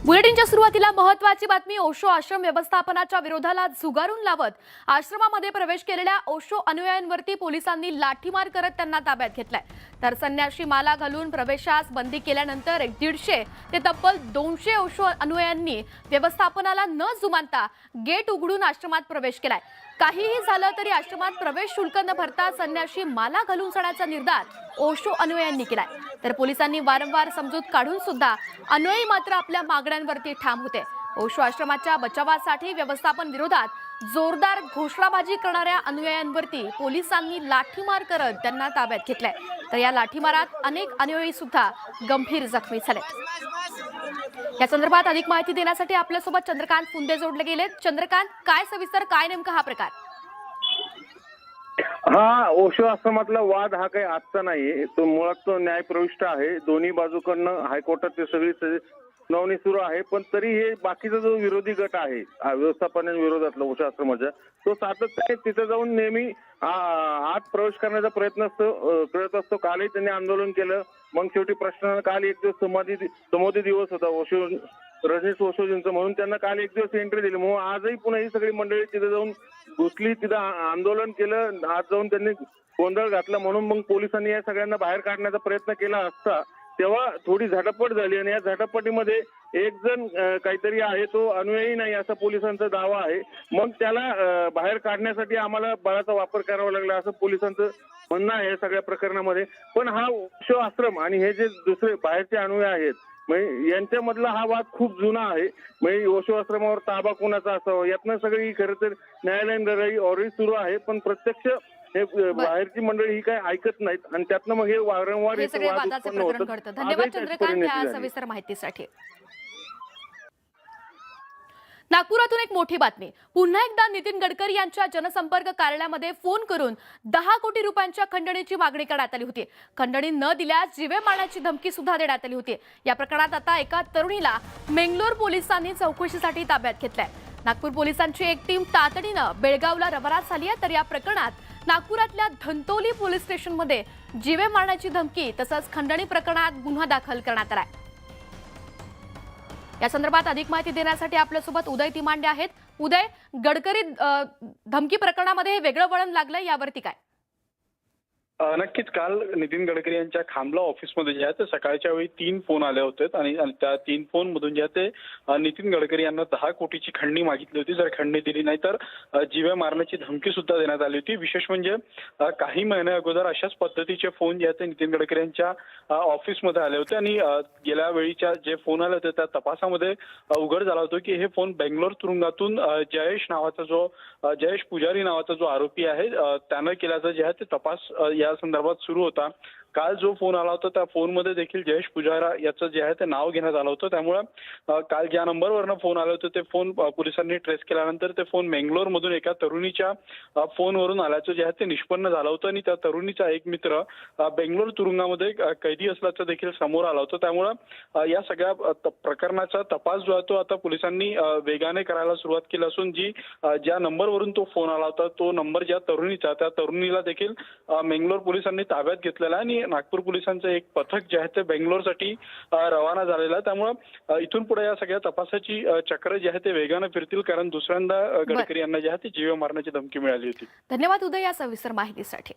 बुलेटिनच्या सुरुवातीला महत्त्वाची बातमी। ओशो आश्रम व्यवस्थापनाच्या विरोधाला झुगारून लावत आश्रमामध्ये प्रवेश केलेल्या ओशो अनुयायांवरती पोलिसांनी लाठीमार करत त्यांना ताब्यात घेतलाय। तर संन्याशी माला घालून प्रवेशास बंदी केल्यानंतर 150 ते तब्बल 200 ओशो अनुयायांनी व्यवस्थापनाला न जुमानता गेट उघडून आश्रमात प्रवेश केलाय। काहीही झालं तरी आश्रमात प्रवेश शुल्क न भरता संन्याशी माला घालून जाण्याचा निर्धार ओशो अनुयायांनी केलाय। तर पोलिसांनी वारंवार समजूत काढून सुद्धा अनुयायी मात्र आपल्या मागण्यांवरती ठाम होते। ओशो आश्रमाच्या बचावासाठी व्यवस्थापन विरोधात जोरदार घोषणाबाजी करणाऱ्या अनुयायांवरती पोलिसांनी लाठीमार करत त्यांना ताब्यात घेतलाय। तर या लाठीमारात अनेक अनुयायी सुद्धा गंभीर जखमी झाले। या संदर्भात अधिक माहिती देण्यासाठी आपल्यासोबत चंद्रकांत फुंदे जोडले गेलेत। चंद्रकांत, काय सविस्तर काय नेमका हा प्रकार? हा ओशो आश्रमातला वाद हा काही आजचा नाही, तो मुळात तो न्यायप्रविष्ट आहे। दोन्ही बाजूकडनं हायकोर्टात ते सगळी सुनावणी सुरू आहे, पण तरी हे बाकीचा जो विरोधी गट आहे व्यवस्थापनाविरोधातला ओशो आश्रमाचा, तो सातत्याने तिथे जाऊन नेहमी आत प्रवेश करण्याचा प्रयत्न करत असतो। कालही त्यांनी आंदोलन केलं, मग शेवटी प्रश्न काल एक दिवस समाधी दिवस होता ओशो रजनीश ओशोजींचा, म्हणून त्यांना काल एक दिवस एंट्री दिली। मग आजही पुन्हा ही सगळी मंडळी तिथे जाऊन घुसली, तिथं आंदोलन केलं, आज जाऊन त्यांनी गोंधळ घातला। म्हणून मग पोलिसांनी या सगळ्यांना बाहेर काढण्याचा प्रयत्न केला असता तेव्हा थोडी झटापट झाली, आणि या झटापटीमध्ये एक जण काहीतरी आहे, तो अनुयायी नाही असा पोलिसांचा दावा आहे। मग त्याला बाहेर काढण्यासाठी आम्हाला बळाचा वापर करावा लागला असं पोलिसांचं म्हणणं आहे या सगळ्या प्रकरणामध्ये। पण हा ओशो आश्रम आणि हे जे दुसरे बाहेरचे अनुयायी आहेत, म्हणजे यांच्यामधला हा वाद खूप जुना आहे। म्हणजे ओशो आश्रमावर ताबा कोणाचा असावा यातनं सगळी खरं तर न्यायालयीन लढाई ऑलरेडी सुरू आहे, पण प्रत्यक्ष हे बाहेरची मंडळी ही काय ऐकत नाहीत, आणि त्यातनं मग हे वारंवार वादाचं प्रकरण घडतं। धन्यवाद चंद्रकांत या सविस्तर माहितीसाठी। नागपुरातून एक मोठी बातमी। पुन्हा एकदा नितीन गडकरी यांच्या जनसंपर्क कार्यालयामध्ये फोन करून 10 कोटी रुपयांच्या खंडणीची मागणी करण्यात आली होती। खंडणी न दिल्यास जीवे मारण्याची धमकी सुद्धा देण्यात आली होती। या प्रकरणात आता एका तरुणीला मेंगलोर पोलिसांनी चौकशीसाठी ताब्यात घेतलंय। नागपूर पोलिसांची एक टीम तातडीनं बेळगावला रवाना झाली आहे। तर या प्रकरणात नागपुरातल्या धंतोली पोलीस स्टेशनमध्ये जीवे मारण्याची धमकी तसंच खंडणी प्रकरणात गुन्हा दाखल करण्यात आलाय। या संदर्भात अधिक माहिती देण्यासाठी आपल्यासोबत उदय तिमांडे आहेत। उदय, गडकरी धमकी प्रकरणामध्ये हे वेगळं वळण लागलंय, यावरती काय? नक्कीच काल नितीन गडकरी यांच्या खामला ऑफिसमध्ये जे आहे ते सकाळच्या वेळी 3 फोन आले होते, आणि त्या 3 फोन मधून जे आहे ते नितीन गडकरी यांना 10 कोटीची खंडणी मागितली होती। जर खंडणी दिली नाही तर जीवे मारण्याची धमकी सुद्धा देण्यात आली होती। विशेष म्हणजे काही महिन्या अगोदर अशाच पद्धतीचे फोन जे आहेत ते नितीन गडकरी यांच्या ऑफिसमध्ये आले होते, आणि गेल्या वेळीच्या जे फोन आले होते त्या तपासामध्ये उघड झाला होता की हे फोन बेंगलोर तुरुंगातून जयेश पुजारी नावाचा जो आरोपी आहे त्यानं केल्याचा जे आहे ते तपास या संदर्भात सुरू होता। काल जो फोन आला होता त्या फोनमध्ये देखील जयेश पुजारा याचं जे आहे ते नाव घेण्यात आलं होतं। त्यामुळे काल ज्या नंबरवरनं फोन आले होते ते फोन पोलिसांनी ट्रेस केल्यानंतर ते फोन मेंगलोर मधून एका तरुणीच्या फोनवरून आल्याचं जे आहे ते निष्पन्न झालं होतं, आणि त्या तरुणीचा एक मित्र बेंगलोर तुरुंगामध्ये कैदी असल्याचं देखील समोर आलं होतं। त्यामुळे या सगळ्या प्रकरणाचा तपास जो आहे तो आता पोलिसांनी वेगाने करायला सुरुवात केली असून ज्या नंबरवरून तो फोन आला होता तो नंबर ज्या तरुणीचा, त्या तरुणीला देखील मेंगलोर पोलिसांनी ताब्यात घेतलेला आहे, आणि नागपूर पोलिसांचं एक पथक जे आहे ते बेंगलोरसाठी रवाना झालेलं आहे। त्यामुळे इथून पुढे या सगळ्या तपासाची चक्र जे आहे ते वेगाने फिरतील, कारण दुसऱ्यांदा गडकरी यांना जे आहे ते जीवे मारण्याची धमकी मिळाली होती। धन्यवाद उदय या सविस्तर माहितीसाठी।